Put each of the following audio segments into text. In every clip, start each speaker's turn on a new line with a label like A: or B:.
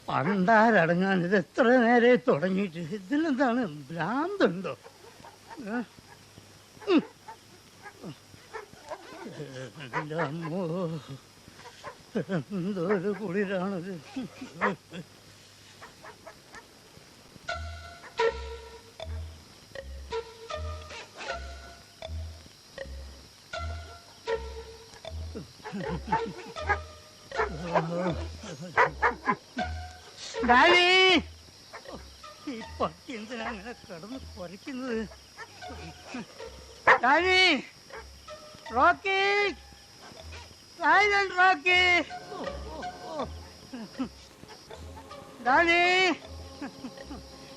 A: പണ്ടാരടങ്ങാൻ ഇത് എത്ര നേരെ തുടങ്ങിയിട്ട് ഇതിലെന്താണ് ഭ്രാന്തുണ്ടോ? എൻ്റെ അമ്മോ, എന്തോ ഒരു കുളിരാണത്. ഈ പട്ടി എന്തിനാ അങ്ങനെ കിടന്ന് കുറയ്ക്കുന്നത്? Rocky, Rocky, Danny,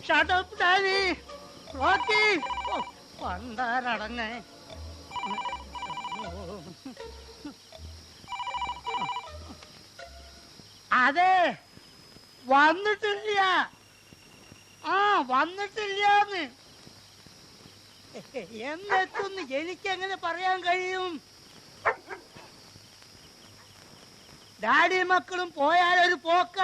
A: shut up Danny, Rocky, പണ്ടാരടങ്ങേ. അതെ, വന്നിട്ടില്ല. വന്നിട്ടില്ലാന്ന്. എന്നെത്തുന്ന് എനിക്കെങ്ങനെ പറയാൻ കഴിയും? ഡാഡി മക്കളും പോയാലൊരു പോക്ക.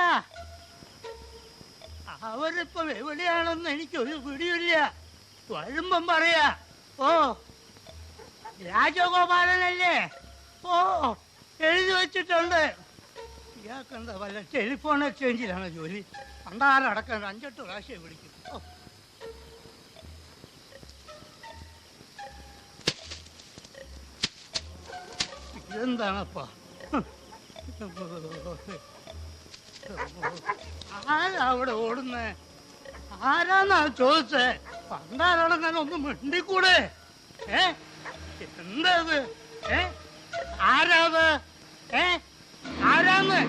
A: അവരിപ്പം എവിടെയാണെന്ന് എനിക്കൊരു പിടിയില്ല. വരുമ്പം പറയാ. ഓ, രാജഗോപാലനല്ലേ? ഓ, എഴുതി വെച്ചിട്ടുണ്ട്. ഇയാൾക്കെന്താ വല്ല ടെലിഫോൺ എക്സ്ചേഞ്ചിലാണ് ജോലി. പണ്ടാരടക്കം 5-8 പ്രാവശ്യം വിളിക്കും. ഇതെന്താണപ്പാ? ആരാ അവിടെ ഓടുന്നേ? ആരാന്നാ ചോദിച്ചേ? പണ്ടാരടങ്ങാൻ ഒന്ന് മിണ്ടിക്കൂടെ? എന്താ ഇത്? ആരാത്? ആരാന്ന്?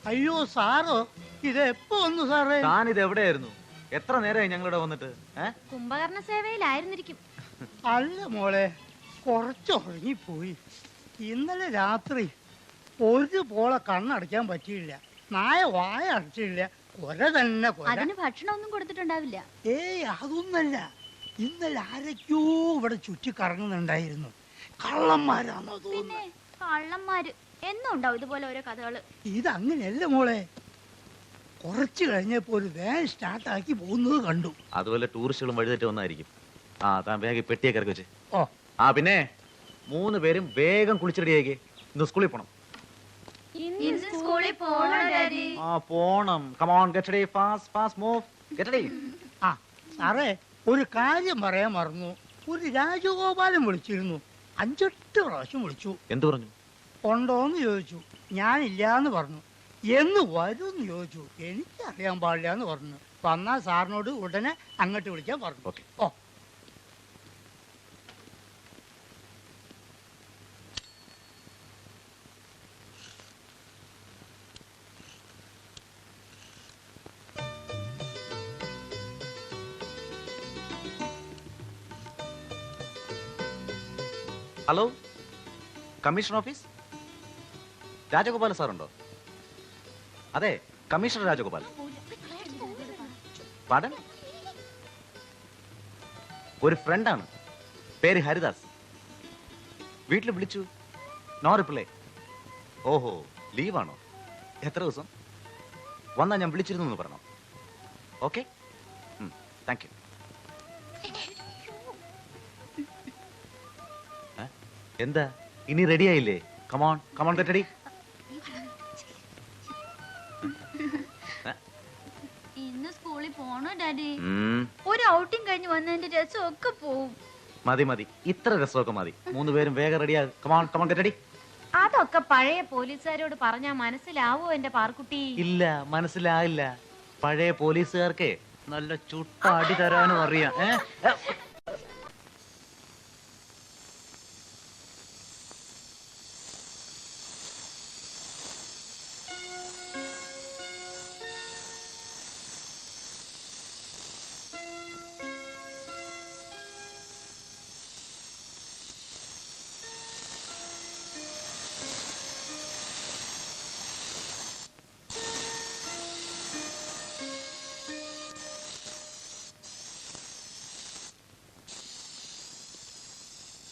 A: അയ്യോ സാറോ, ഇത് എപ്പോ വന്നു സാറേ?
B: താനിത് എവിടെയായിരുന്നു? എത്ര നേരമായി ഞങ്ങളിവിടെ വന്നിട്ട്?
C: കുംഭകർണ സേവയിലായിരുന്നിരിക്കും.
A: അല്ല മോളെ, കുറച്ച് ഉറങ്ങിപ്പോയി. ഇന്നലെ രാത്രി ഒരു പോളെ കണ്ണടയ്ക്കാൻ പറ്റിയില്ല. നായ വായ അടച്ചില്ല. കൊര തന്നെ കൊര.
C: അതിന് ഭക്ഷണമൊന്നും കൊടുത്തിട്ടുണ്ടാവില്ല.
A: ഏയ്, അതൊന്നല്ല. ഇന്നലെ ആരൊക്കെയോ ഇവിടെ ചുറ്റി കറങ്ങുന്നുണ്ടായിരുന്നു. കള്ളന്മാരാണോ തോന്നുന്നു?
C: കള്ളന്മാര് എന്നും ഉണ്ടാവും ഇതുപോലെ ഓരോ കഥകള്.
A: ഇതങ്ങനെയല്ല മോളെ. കുറച്ച് കഴിഞ്ഞപ്പോ ഒരു വാൻ സ്റ്റാർട്ടാക്കി പോകുന്നത് കണ്ടു.
B: അതുപോലെ ടൂറിസ്റ്റുകളും വഴിതെറ്റി വന്നായിരിക്കും. താൻ വേഗം പെട്ടിയൊക്കെ ഇറക്കി വെച്ച്.
A: ഓ,
B: പിന്നെ 3 പേരും വേഗം കുളിച്ചിടിയേക്ക്. ഇന്ന് സ്കൂളിൽ പോണം. പോണം. Come on, get ready, fast move. Get ready.
A: സാറേ, ഒരു കാര്യം പറയാൻ മറന്നു. ഒരു രാജഗോപാലൻ വിളിച്ചിരുന്നു. 5-8 പ്രാവശ്യം വിളിച്ചു.
B: എന്തു പറഞ്ഞു?
A: ഉണ്ടോന്ന് ചോദിച്ചു. ഞാനില്ലാന്ന് പറഞ്ഞു. എന്ന് വരുമെന്ന് ചോദിച്ചു. എനിക്കറിയാൻ പാടില്ല എന്ന് പറഞ്ഞു. വന്നാ സാറിനോട് ഉടനെ അങ്ങോട്ട് വിളിക്കാൻ പറഞ്ഞു.
B: ഓക്കെ.
A: ഓ,
B: ഹലോ, കമ്മീഷൻ ഓഫീസ്. രാജഗോപാൽ സാറുണ്ടോ? അതെ, കമ്മീഷണർ രാജഗോപാൽ. പാടൻ, ഒരു ഫ്രണ്ടാണ്, പേര് ഹരിദാസ്. വീട്ടിൽ വിളിച്ചു, നോ റിപ്ലൈ. ഓഹോ, ലീവാണോ? എത്ര ദിവസം? വന്നാ ഞാൻ വിളിച്ചിരുന്നു എന്ന് പറഞ്ഞോ. Okay, thank you. എന്താ, ഇനി റെഡി ആയില്ലേ? Come on come on, get ready.
C: ഇന്ന് സ്കൂളിൽ പോണോ ഡാഡി?
B: ഉം,
C: ഒരു ഔട്ടിങ് കഴിഞ്ഞ് വന്നതിന്റെ രസമൊക്കെ പോവും.
B: മതി മതി, ഇത്ര രസമൊക്കെ മതി. 3 പേരും വേഗം റെഡിയാ. Come on come on get ready.
C: അതൊക്കെ പഴയ പോലീസുകാരോട് പറഞ്ഞാ മനസ്സിലാവോ എന്റെ പാർക്കുട്ടി?
B: ഇല്ല, മനസ്സിലായില്ല. പഴയ പോലീസുകാർക്ക് നല്ല ചുട്ട അടി തരാനും അറിയാം.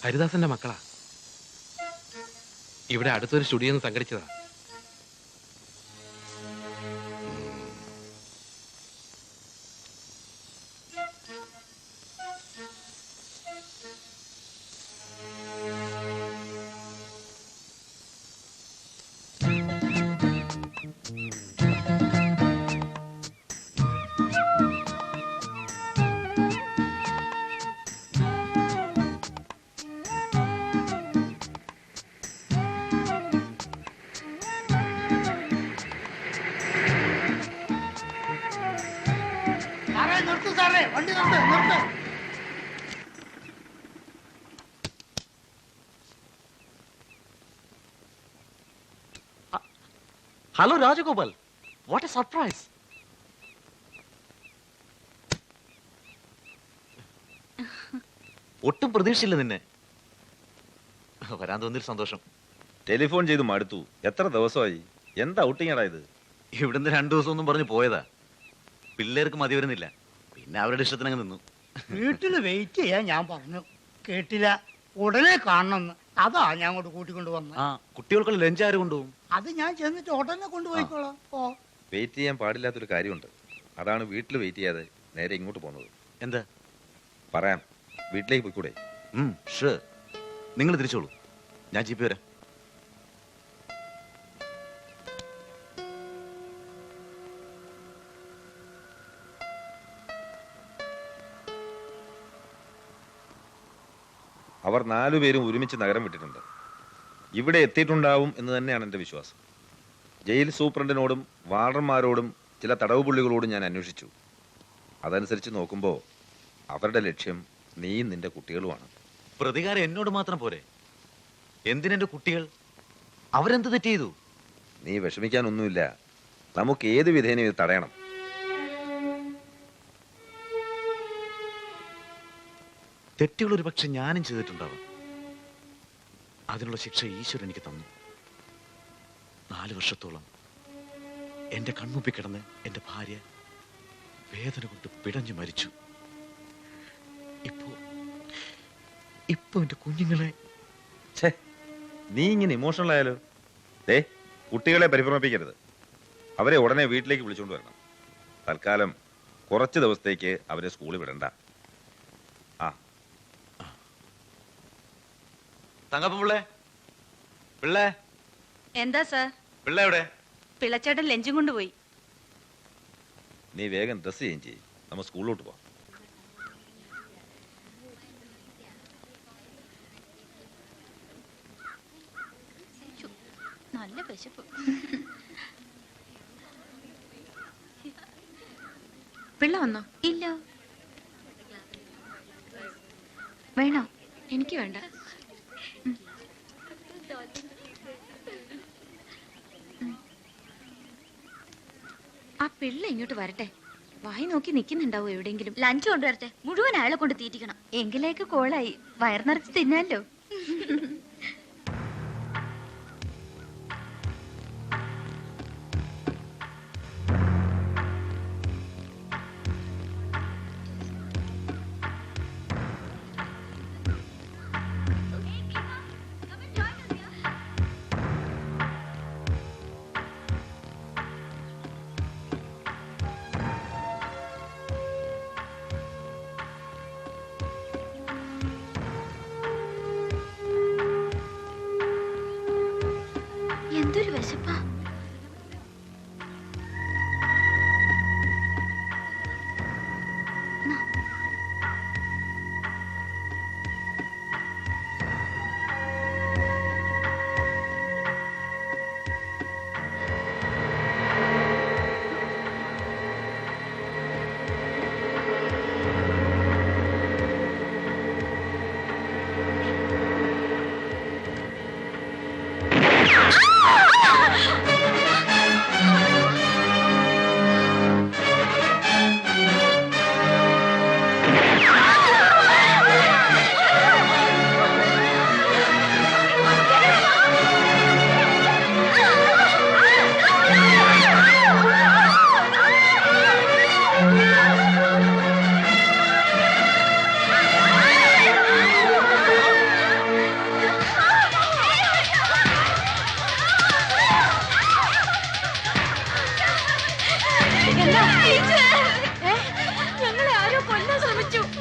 D: ഹരിദാസന്റെ മക്കളാ. ഇവിടെ അടുത്തൊരു സ്റ്റുഡിയോ സംഘടിച്ചതാ.
A: സാറേ നിർത്ത്, സാറേ വണ്ടി നിർത്ത്, നിർത്ത്.
B: Hello Rajagopal, what A surprise. ഒട്ടും പ്രതീക്ഷയില്ല നിന്നെ. വരാൻ തോന്നിയൊരു സന്തോഷം.
E: ടെലിഫോൺ ചെയ്ത് മടുത്തു. എത്ര ദിവസമായി? എന്താ ഔട്ടിങ്ങാടാ ഇത്?
B: ഇവിടുന്ന് 2 ദിവസം ഒന്നും പറഞ്ഞു പോയതാ. പിള്ളേർക്ക് മതി വരുന്നില്ല. പിന്നെ അവരുടെ ഇഷ്ടത്തിനങ്ങ് നിന്നു.
A: വീട്ടില് വെയിറ്റ് ചെയ്യാൻ ഞാൻ പറഞ്ഞു, കേട്ടില്ല. ഉടനെ കാണണമെന്ന്. അതാ ഞാൻ അങ്ങോട്ട് കൂട്ടിക്കൊണ്ട് വന്നത്.
B: ആ, കുട്ടികൾക്കുള്ള ലഞ്ച് ആര് കൊണ്ടുപോകും?
A: അത് ഞാൻ ചെന്നിട്ട് ഉടനെ കൊണ്ടുപോയിക്കോളാം. ഓ,
E: വെയിറ്റ് ചെയ്യാൻ പാടില്ലാത്തൊരു കാര്യമുണ്ട്. അതാണ് വീട്ടിൽ വെയിറ്റ് ചെയ്യാതെ നേരെ ഇങ്ങോട്ട് പോകുന്നത്.
B: എന്താ?
E: പറയാം, വീട്ടിലേക്ക് പോയിക്കൂടെ?
B: ഷുവർ. നിങ്ങൾ തിരിച്ചോളൂ, ഞാൻ ജീപ്പ് വരാം.
E: അവർ 4 പേരും ഒരുമിച്ച് നഗരം വിട്ടിട്ടുണ്ട്. ഇവിടെ എത്തിയിട്ടുണ്ടാവും എന്ന് തന്നെയാണ് എൻ്റെ വിശ്വാസം. ജയിൽ സൂപ്രണ്ടിനോടും വാർഡന്മാരോടും ചില തടവ് പുള്ളികളോടും ഞാൻ അന്വേഷിച്ചു. അതനുസരിച്ച് നോക്കുമ്പോൾ അവരുടെ ലക്ഷ്യം നീയും നിന്റെ കുട്ടികളുമാണ്.
B: പ്രതികാരം എന്നോട് മാത്രം പോരെ. എന്തിനെന്റെ കുട്ടികൾ? അവരെന്ത് തെറ്റ് ചെയ്തു?
E: നീ വിഷമിക്കാനൊന്നുമില്ല. നമുക്ക് ഏത് വിധേനയും ഇത് തടയണം.
B: തെറ്റുകൾ ഒരു പക്ഷെ ഞാനും ചെയ്തിട്ടുണ്ടാവാം. അതിനുള്ള ശിക്ഷ ഈശ്വരൻ എനിക്ക് തന്നു. 4 വർഷത്തോളം എന്റെ കൺമുമ്പിൽ കിടന്ന് എന്റെ ഭാര്യ വേദന കൊണ്ട് പിടഞ്ഞു മരിച്ചു. ഇപ്പൊ എന്റെ കുഞ്ഞുങ്ങളെ...
E: ഛേ, നീ ഇങ്ങനെ ഇമോഷണൽ ആയാലോ? കുട്ടികളെ പരിഭ്രമിപ്പിക്കരുത്. അവരെ ഉടനെ വീട്ടിലേക്ക് വിളിച്ചുകൊണ്ട് വരണം. തൽക്കാലം കുറച്ച് ദിവസത്തേക്ക് അവരെ സ്കൂളിൽ വിടണ്ട.
B: തങ്കപ്പൻ പിള്ളേ, പിള്ളേ,
F: എന്താ സാർ?
B: പിള്ളേ എവിടെ?
F: പിള്ളച്ചേട്ടൻ ലഞ്ചും കൊണ്ടുപോയി.
E: നീ വേഗം ഡ്രസ് ചേഞ്ച് ചെയ്യ്, നമ്മൾ സ്കൂളിലോട്ട് പോവാം.
C: നല്ല വിശപ്പ്.
F: പിള്ള വന്നോ?
C: ഇല്ല. വേണോ?
F: എനിക്ക് വേണ്ട. ആ പിള്ള ഇങ്ങോട്ട് വരട്ടെ. വായി നോക്കി നിൽക്കുന്നുണ്ടാവോ എവിടെയെങ്കിലും?
C: ലഞ്ച് കൊണ്ടുവരട്ടെ. മുഴുവൻ അയാളെ കൊണ്ട് തീറ്റിക്കണം. എങ്കിലേക്ക് കോളായി വയർ നിറച്ച് തിന്നാലോ.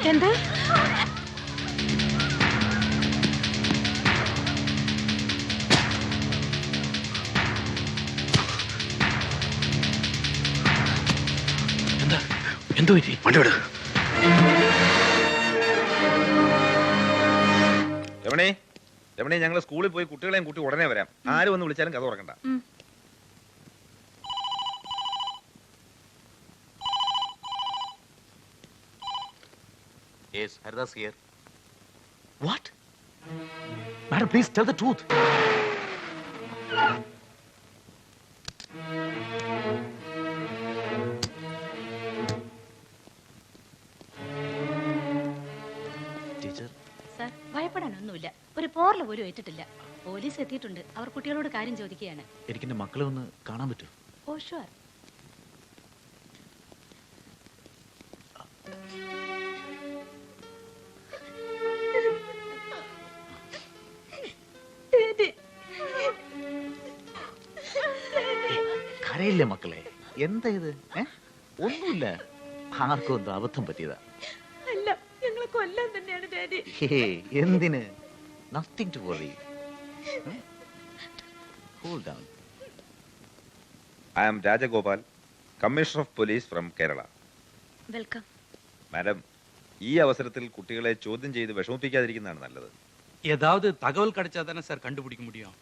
F: എന്താ
D: എന്താ എന്തോ പറ്റി?
B: വണ്ടി വിട്.
E: രമണി, രമണി, ഞങ്ങൾ സ്കൂളിൽ പോയി കുട്ടികളെയും കൂട്ടി ഉടനെ വരാം. ആര് വന്ന് വിളിച്ചാലും കഥ തുറക്കണ്ട.
B: Yes, Haridas here. What? Madam, please tell the truth. Teacher,
F: sir ഭയപ്പെടാനൊന്നുമില്ല. ഒരു പോർല പോലും ഏറ്റിട്ടില്ല. പോലീസ് എത്തിയിട്ടുണ്ട്. അവർ കുട്ടികളോട് കാര്യം ചോദിക്കുകയാണ്.
B: എനിക്ക് എന്റെ മക്കളെ ഒന്ന് കാണാൻ പറ്റുമോ?
F: ഓ ഷുവർ.
B: കരയില്ലേ മക്കളെ? എന്താ ഇത്? ഒന്നുമില്ല, ആർക്കും എന്തോ അബദ്ധം പറ്റിയതാ.
F: അല്ല, ഞങ്ങളെ കൊല്ലാൻ തന്നെയാണ് ഡാഡി.
B: എന്തിന്? Nothing to worry. Cool down.
E: I am Rajagopal, commissioner of police from Kerala.
F: Welcome.
E: Madam, ഈ അവസരത്തിൽ കുട്ടികളെ ചോദ്യം ചെയ്ത് വിഷമിപ്പിക്കാതിരിക്കുന്നതാണ് നല്ലത്.
G: ஏதாவது தகவல் கிடைச்சா தானே சார் கண்டுபிடிக்க முடியும்.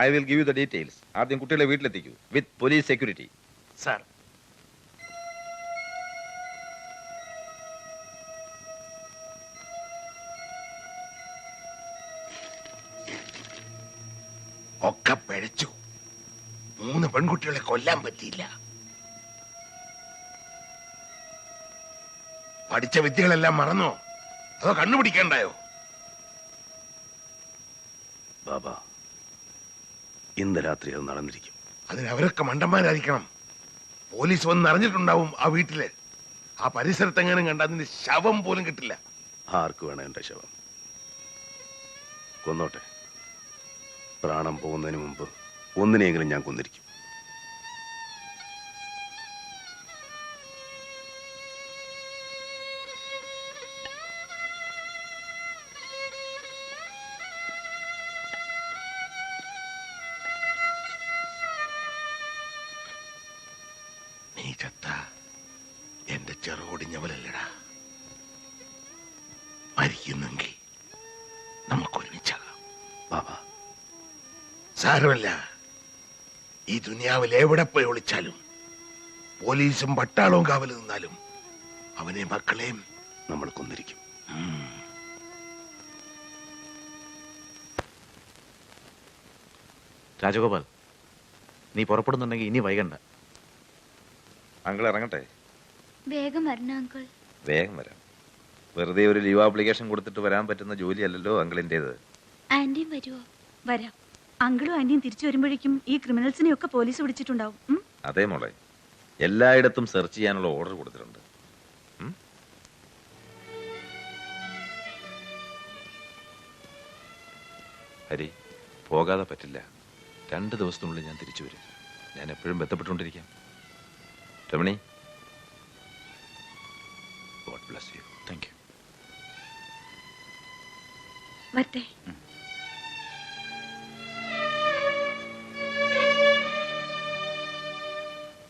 E: I will give you the details. ആദ്യം കുട്ടികളെ വീട്ടിലെത്തിക്കൂ വിത്ത് പോലീസ് സെക്യൂരിറ്റി.
G: சார்
H: ഒക്കെ പിഴച്ചു. 3 പെൺകുട്ടികളെ കൊല്ലാൻ പറ്റിയില്ല. പഠിച്ച വിദ്യകളെല്ലാം മറന്നോ? അതോ കണ്ടുപിടിക്കണ്ടായോ?
I: ബാബാ, ഇന്ന് രാത്രി അത് നടന്നിരിക്കും.
H: അതിനവരൊക്കെ മണ്ടന്മാരായിരിക്കണം. പോലീസ് വന്ന് അറിഞ്ഞിട്ടുണ്ടാവും ആ വീട്ടില്. ആ പരിസരത്തെങ്ങാനും കണ്ട അതിന്റെ ശവം പോലും കിട്ടില്ല.
I: ആർക്ക് വേണം എന്റെ ശവം? കൊന്നോട്ടെ. പ്രാണം പോകുന്നതിന് മുമ്പ് ഒന്നിനെയെങ്കിലും ഞാൻ കൊന്നിരിക്കും.
H: നീ ചത്ത എന്റെ ചെറുകൊടിഞ്ഞവലല്ലടാ. മരിക്കുന്നെങ്കിൽ നമുക്കൊരുമിച്ചാകാം.
I: ബാബാ,
H: സാരമല്ല. ഈ ദുനിയാവിൽ എവിടെ പോയി ഒളിച്ചാലും പോലീസും പട്ടാളവും കാവൽ നിന്നാലും അവനെ മക്കളെയും
I: നമ്മൾ കൊന്നിരിക്കും.
B: രാജഗോപാൽ, നീ പുറപ്പെടുന്നുണ്ടെങ്കിൽ ഇനി വൈകണ്ട.
E: അങ്കിൾ ഇറങ്ങട്ടെ?
C: വേഗം വരണം അങ്കിൾ.
E: വേഗം വരാം. വെറുതെ ഒരു ലീവ് ആപ്ലിക്കേഷൻ കൊടുത്തിട്ട് വരാൻ പറ്റുന്ന ജോലിയല്ലല്ലോ അങ്കിളിൻ്റെത്.
C: ആന്റിയും വരുമോ?
F: വരാം. അങ്കിളും ആന്റിയും തിരിച്ചു വരുമ്പോഴേക്കും ഈ ക്രിമിനൽസിനെ ഒക്കെ പോലീസ് പിടിച്ചിട്ടുണ്ടാവും.
E: അതേ മോളെ, എല്ലായിടത്തും സെർച്ച് ചെയ്യാനുള്ള ഓർഡർ കൊടുത്തിട്ടുണ്ട്. ഹരി, പോകാതെ പറ്റില്ല. 2 ദിവസത്തിനുള്ളിൽ ഞാൻ തിരിച്ചു വരും. ഞാൻ എപ്പോഴും ബന്ധപ്പെട്ടുകൊണ്ടിരിക്കാം. Ramani, god bless you.
B: Thank you.
F: വരട്ടെ.